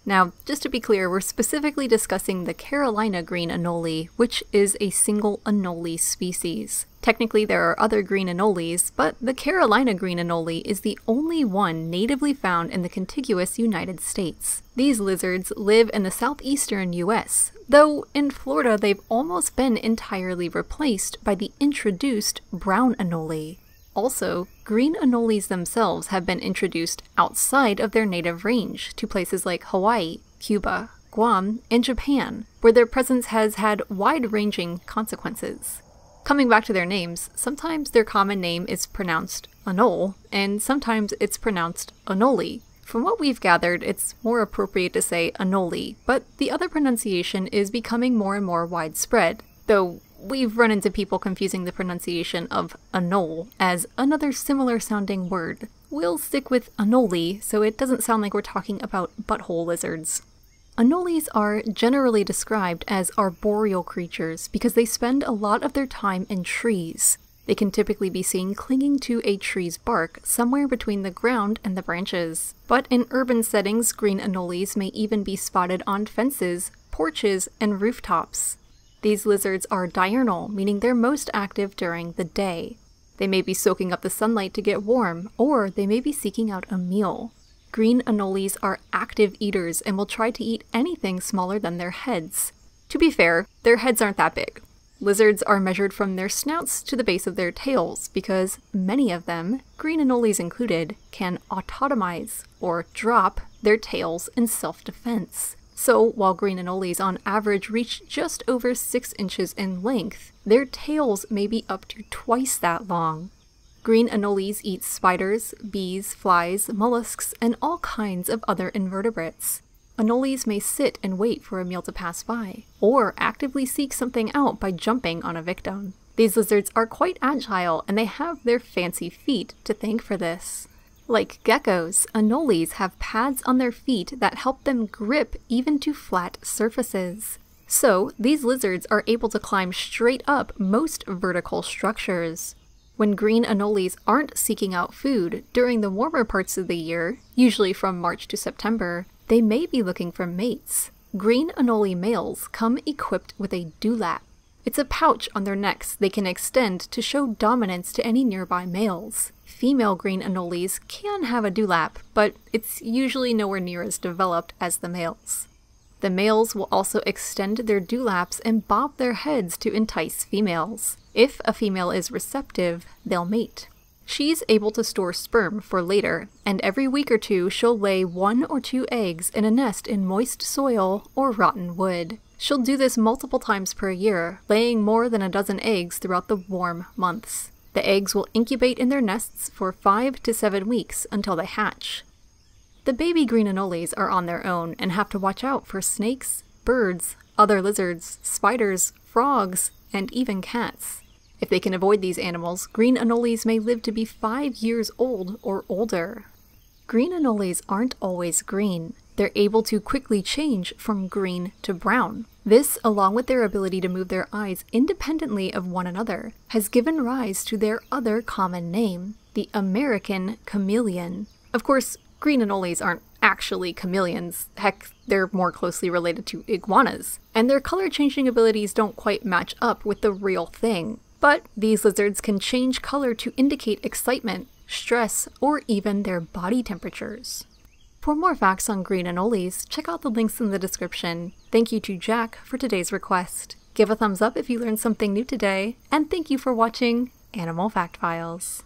Now, just to be clear, we're specifically discussing the Carolina green anole, which is a single anole species. Technically, there are other green anoles, but the Carolina green anole is the only one natively found in the contiguous United States. These lizards live in the southeastern US, though in Florida they've almost been entirely replaced by the introduced brown anole. Also, green anoles themselves have been introduced outside of their native range to places like Hawaii, Cuba, Guam, and Japan, where their presence has had wide-ranging consequences. Coming back to their names, sometimes their common name is pronounced Anole, and sometimes it's pronounced Anole. From what we've gathered, it's more appropriate to say Anole, but the other pronunciation is becoming more and more widespread, though we've run into people confusing the pronunciation of Anole as another similar sounding word. We'll stick with Anole so it doesn't sound like we're talking about butthole lizards. Anoles are generally described as arboreal creatures because they spend a lot of their time in trees. They can typically be seen clinging to a tree's bark somewhere between the ground and the branches. But in urban settings, green anoles may even be spotted on fences, porches, and rooftops. These lizards are diurnal, meaning they're most active during the day. They may be soaking up the sunlight to get warm, or they may be seeking out a meal. Green anoles are active eaters and will try to eat anything smaller than their heads. To be fair, their heads aren't that big. Lizards are measured from their snouts to the base of their tails because many of them, green anoles included, can autotomize, or drop, their tails in self-defense. So, while green anoles on average reach just over 6 inches in length, their tails may be up to twice that long. Green anoles eat spiders, bees, flies, mollusks, and all kinds of other invertebrates. Anoles may sit and wait for a meal to pass by, or actively seek something out by jumping on a victim. These lizards are quite agile, and they have their fancy feet to thank for this. Like geckos, anoles have pads on their feet that help them grip even to flat surfaces. So, these lizards are able to climb straight up most vertical structures. When green anoles aren't seeking out food during the warmer parts of the year, usually from March to September, they may be looking for mates. Green anole males come equipped with a dewlap. It's a pouch on their necks they can extend to show dominance to any nearby males. Female green anoles can have a dewlap, but it's usually nowhere near as developed as the males. The males will also extend their dewlaps and bob their heads to entice females. If a female is receptive, they'll mate. She's able to store sperm for later, and every week or two she'll lay 1 or 2 eggs in a nest in moist soil or rotten wood. She'll do this multiple times per year, laying more than a dozen eggs throughout the warm months. The eggs will incubate in their nests for 5 to 7 weeks until they hatch. The baby green anoles are on their own and have to watch out for snakes, birds, other lizards, spiders, frogs, and even cats. If they can avoid these animals, green anoles may live to be 5 years old or older. Green anoles aren't always green. They're able to quickly change from green to brown. This, along with their ability to move their eyes independently of one another, has given rise to their other common name, the American chameleon. Of course, green anoles aren't actually chameleons. Heck, they're more closely related to iguanas, and their color-changing abilities don't quite match up with the real thing. But these lizards can change color to indicate excitement, stress, or even their body temperatures. For more facts on green anoles, check out the links in the description. Thank you to Jack for today's request. Give a thumbs up if you learned something new today, and thank you for watching Animal Fact Files.